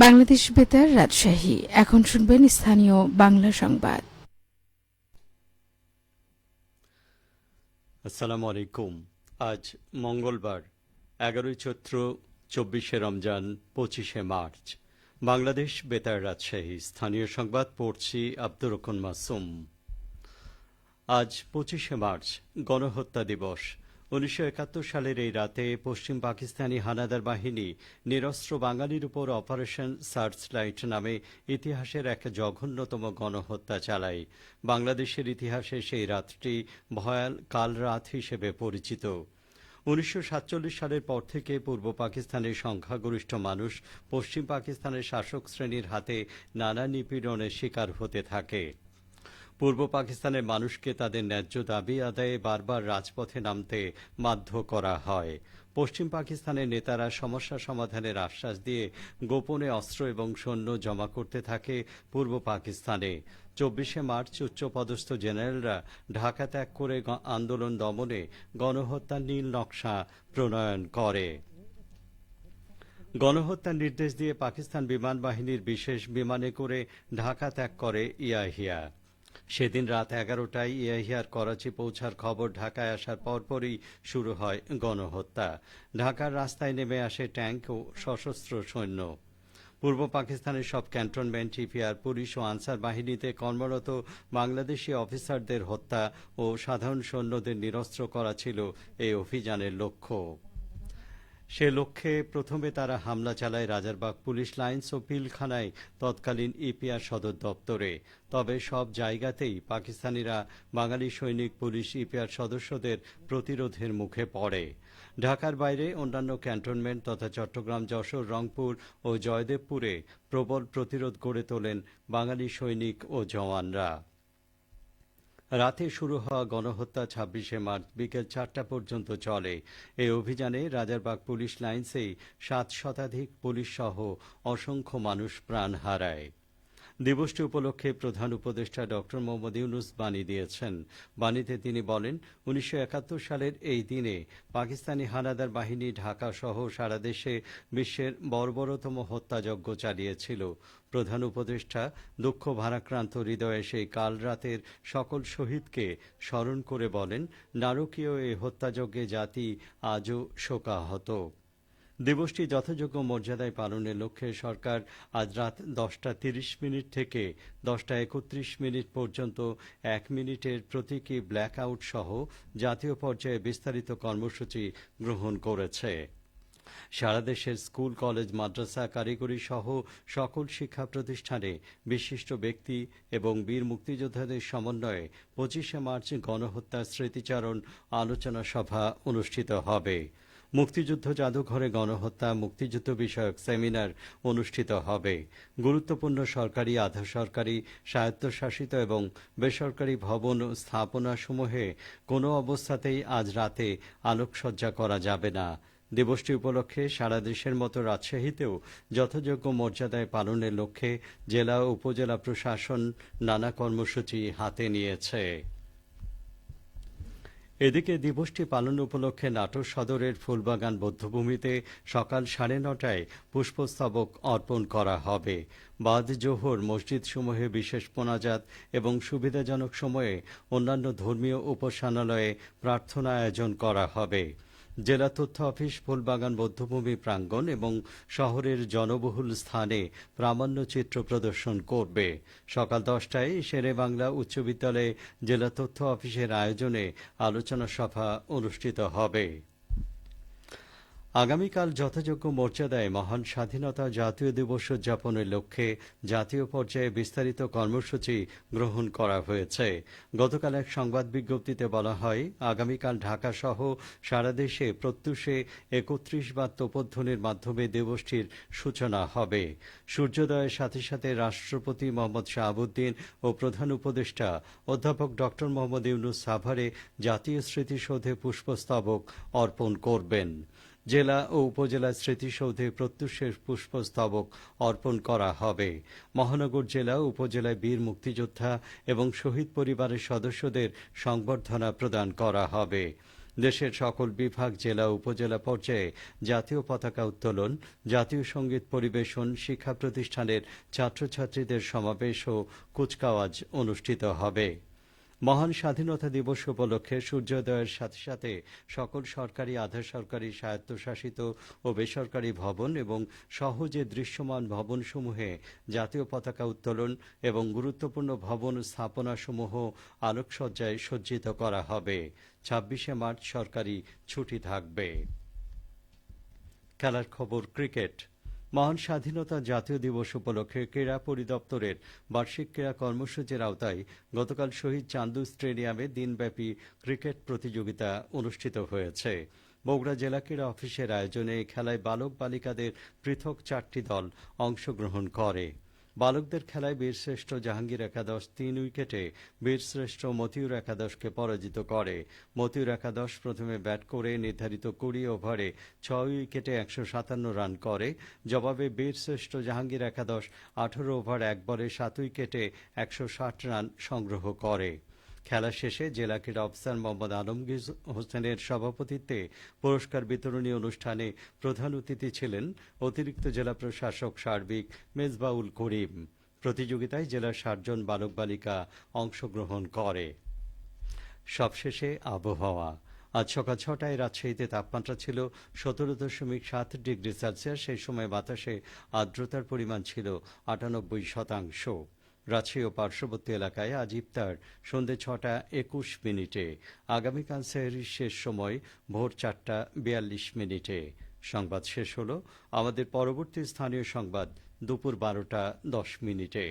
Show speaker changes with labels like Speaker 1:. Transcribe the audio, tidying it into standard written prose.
Speaker 1: বাংলাদেশ বেতার রাজশাহী। এখন শুনবেন স্থানীয় বাংলা সংবাদ।
Speaker 2: আসসালামু আলাইকুম। আজ মঙ্গলবার 11 চৈত্র, 24 রমজান, 25 মার্চ। বাংলাদেশ বেতার রাজশাহী স্থানীয় সংবাদ পড়ছি আব্দুর রহমান মাসুম। আজ 25 মার্চ গণহত্যা দিবস। 1971 সালের এই রাতে পশ্চিম পাকিস্তানি হানাদার বাহিনী নিরস্ত্র বাঙালির উপর অপারেশন সার্চলাইট নামে ইতিহাসের এক জঘন্যতম গণহত্যা চালায়। বাংলাদেশের ইতিহাসে সেই রাতটি ভয়াল কাল রাত হিসেবে পরিচিত। 1947 সালের পর থেকে পূর্ব পাকিস্তানের সংখ্যাগরিষ্ঠ মানুষ পশ্চিম পাকিস্তানের শাসক শ্রেণীর হাতে নানা নিপীড়নের শিকার হতে থাকে। পূর্ব পাকিস্তানের মানুষকে তাদের ন্যায্য দাবি আদায়ে বারবার রাজপথে নামতে বাধ্য করা হয়। পশ্চিম পাকিস্তানের নেতারা সমস্যা সমাধানের আশ্বাস দিয়ে গোপনে অস্ত্র এবং সৈন্য জমা করতে থাকে পূর্ব পাকিস্তানে। 24 মার্চ উচ্চপদস্থ জেনারেলরা ঢাকা ত্যাগ করে আন্দোলন দমনে গণহত্যার নীল নকশা প্রণয়ন করে। গণহত্যার নির্দেশ দিয়ে পাকিস্তান বিমান বাহিনীর বিশেষ বিমানে করে ঢাকা ত্যাগ করে ইয়াহিয়া। সেদিন রাত 11টায় ইয়াহিয়ার করাচি পৌঁছার খবর ঢাকায় আসার পরপরই শুরু হয় গণহত্যা। ঢাকার রাস্তায় নেমে আসে ট্যাঙ্ক ও সশস্ত্র সৈন্য। পূর্ব পাকিস্তানের সব ক্যান্টনমেন্ট, ইপিআর, পুলিশ ও আনসার বাহিনীতে কর্মরত বাংলাদেশি অফিসারদের হত্যা ও সাধারণ সৈন্যদের নিরস্ত্র করা ছিল এই অভিযানের লক্ষ্য। সে লক্ষ্যে প্রথমে তারা হামলা চালায় রাজারবাগ পুলিশ লাইনস ও পিলখানায় তৎকালীন ইপিআর সদর দপ্তরে। তবে সব জায়গাতেই পাকিস্তানিরা বাঙালি সৈনিক, পুলিশ, ইপিআর সদস্যদের প্রতিরোধের মুখে পড়ে। ঢাকার বাইরে অন্যান্য ক্যান্টনমেন্ট তথা চট্টগ্রাম, যশোর, রংপুর ও জয়দেবপুরে প্রবল প্রতিরোধ গড়ে তোলেন বাঙালি সৈনিক ও জওয়ানরা। রাতে শুরু হওয়া গণহত্যা 26 মার্চ বিকেল 4টা পর্যন্ত চলে। এই অভিযানে রাজারবাগ পুলিশ লাইন্সেই 7 শতাধিক পুলিশ সহ অসংখ্য মানুষ প্রাণ হারায়। দিবসটি উপলক্ষে প্রধান উপদেষ্টা ডক্টর মোহাম্মদ ইউনূস বাণী দিয়েছেন। বাণীতে তিনি বলেন, 1971 সালের এই দিনে পাকিস্তানি হানাদার বাহিনী ঢাকা সহ সারা দেশে বিশ্বের বর্বরতম হত্যাযজ্ঞ চালিয়েছিল। প্রধান উপদেষ্টা দুঃখ ভারাক্রান্ত হৃদয়ে সেই কাল রাতের সকল শহীদকে স্মরণ করে বলেন, নারকীয় এই হত্যাযজ্ঞে জাতি আজও শোকাহত। দিবসটি যথাযোগ্য মর্যাদায় পালনের লক্ষ্যে সরকার আজ রাত 10টা 30 থেকে 10টা 31 পর্যন্ত 1 মিনিটের প্রতীকী ব্ল্যাক আউট সহ জাতীয় পর্যায়ে বিস্তারিত কর্মসূচি গ্রহণ করেছে। সারা দেশের স্কুল, কলেজ, মাদ্রাসা, কারিগরি সহ সকল শিক্ষা প্রতিষ্ঠানে বিশিষ্ট ব্যক্তি এবং বীর মুক্তিযোদ্ধাদের সমন্বয়ে 25 মার্চ গণহত্যা স্মৃতিচারণ আলোচনা সভা অনুষ্ঠিত হবে। মুক্তিযুদ্ধ জাদুঘরে গণহত্যা মুক্তিযুদ্ধ বিষয়ক সেমিনার অনুষ্ঠিত হবে। গুরুত্বপূর্ণ সরকারি, আধা সরকারি, স্বায়ত্তশাসিত এবং বেসরকারি ভবন ও স্থাপনাসমূহে কোনো অবস্থাতেই আজ রাতে আলোকসজ্জা করা যাবে না। দিবসটি উপলক্ষে সারা দেশের মতো রাজশাহীতেও যথাযোগ্য মর্যাদায় পালনের লক্ষ্যে জেলা ও উপজেলা প্রশাসন নানা কর্মসূচি হাতে নিয়েছে। এদিকে দিবসটি পালন উপলক্ষে নাটোর সদরের ফুলবাগান বৌদ্ধভূমিতে সকাল 9:30টায় পুষ্পস্তবক অর্পণ করা হবে। বাদ জোহর মসজিদসমূহে বিশেষ মোনাজাত এবং সুবিধাজনক সময়ে অন্যান্য ধর্মীয় উপাসনালয়ে প্রার্থনা আয়োজন করা হবে। জেলা তথ্য অফিস ফুলবাগান বৌদ্ধভূমি প্রাঙ্গণ এবং শহরের জনবহুল স্থানে প্রামাণ্য চিত্র প্রদর্শন করবে। সকাল 10টায় শেরেবাংলা উচ্চ বিদ্যালয়ে জেলা তথ্য অফিসের আয়োজনে আলোচনা সভা অনুষ্ঠিত হবে। আগামীকাল যথাযোগ্য মর্যাদায় মহান স্বাধীনতা জাতীয় দিবস উদযাপনের লক্ষ্যে জাতীয় পর্যায়ে বিস্তারিত কর্মসূচি গ্রহণ করা হয়েছে। গতকাল এক সংবাদ বিজ্ঞপ্তিতে বলা হয়, আগামীকাল ঢাকা সহ সারা দেশে প্রত্যুষে 31 বার তোপধ্বনির মাধ্যমে দিবসটির সূচনা হবে। সূর্যোদয়ের সাথে সাথে রাষ্ট্রপতি মোহাম্মদ শাহাবুদ্দিন ও প্রধান উপদেষ্টা অধ্যাপক ডক্টর মোহাম্মদ ইউনূস সাভারে জাতীয় স্মৃতিসৌধে পুষ্পস্তবক অর্পণ করবেন। জেলা ও উপজেলা স্মৃতিসৌধে প্রত্যুষের পুষ্পস্তবক অর্পণ করা হবে। মহানগর জেলা ও উপজেলায় বীর মুক্তিযোদ্ধা এবং শহীদ পরিবারের সদস্যদের সংবর্ধনা প্রদান করা হবে। দেশের সকল বিভাগ, জেলা, উপজেলা পর্যায়ে জাতীয় পতাকা উত্তোলন, জাতীয় সঙ্গীত পরিবেশন, শিক্ষা প্রতিষ্ঠানের ছাত্রছাত্রীদের সমাবেশ ও কুচকাওয়াজ অনুষ্ঠিত হবে। মহান স্বাধীনতা দিবস উপলক্ষে সূর্যোদয়ের সাথে সাথে সকল সরকারি, আধা সরকারি, স্বায়ত্তশাসিত ও বেসরকারি ভবন এবং সহজে দৃশ্যমান ভবনসমূহে জাতীয় পতাকা উত্তোলন এবং গুরুত্বপূর্ণ ভবন স্থাপনাসমূহ আলোকসজ্জায় সজ্জিত করা হবে। ২৬শে মার্চ সরকারি ছুটি থাকবে। খেলার খবর, ক্রিকেট। মহান স্বাধীনতা জাতীয় দিবস উপলক্ষে ক্রীড়া পরিদপ্তরের বার্ষিক ক্রীড়া কর্মসূচির আওতায় গতকাল শহীদ চান্দু স্টেডিয়ামে দিনব্যাপী ক্রিকেট প্রতিযোগিতা অনুষ্ঠিত হয়েছে। বগুড়া জেলা ক্রীড়া অফিসের আয়োজনে এই খেলায় বালক বালিকাদের পৃথক ৪টি দল অংশগ্রহণ করে। বালকদের খেলায় বীরশ্রেষ্ঠ জাহাঙ্গীর একাদশ ৩ উইকেটে বীরশ্রেষ্ঠ মতিউর একাদশকে পরাজিত করে। মতিউর একাদশ প্রথমে ব্যাট করে নির্ধারিত ২০ ওভারে ৬ উইকেটে ১৫৭ রান করে। জবাবে বীরশ্রেষ্ঠ জাহাঙ্গীর একাদশ ১৮ ওভার ১ বলে ৭ উইকেটে ১৬০ রান সংগ্রহ করে। খেলা শেষে জেলা ক্রীড়া অফিসার মোহাম্মদ আলমগীর হোসেনের সভাপতিত্বে পুরস্কার বিতরণী অনুষ্ঠানে প্রধান অতিথি ছিলেন অতিরিক্ত জেলা প্রশাসক সার্বিক মেজবাউল করিম। প্রতিযোগিতায় জেলার ৬০ জন বালক বালিকা অংশগ্রহণ করে। সবশেষে আবহাওয়া। আজ সকাল ৬টায় রাজশাহীতে তাপমাত্রা ছিল ১৭.৭ ডিগ্রি সেলসিয়াস। সেই সময় বাতাসে আর্দ্রতার পরিমাণ ছিল ৯৮%। রাজশাহী ও পার্শ্ববর্তী এলাকায় আজ ইফতার সন্ধ্যে ৬টা ২১ মিনিটে। আগামীকাল সেহরির শেষ সময় ভোর ৪টা ৪২ মিনিটে। সংবাদ শেষ হলো। আমাদের পরবর্তী স্থানীয় সংবাদ দুপুর ১২টা ১০ মিনিটে।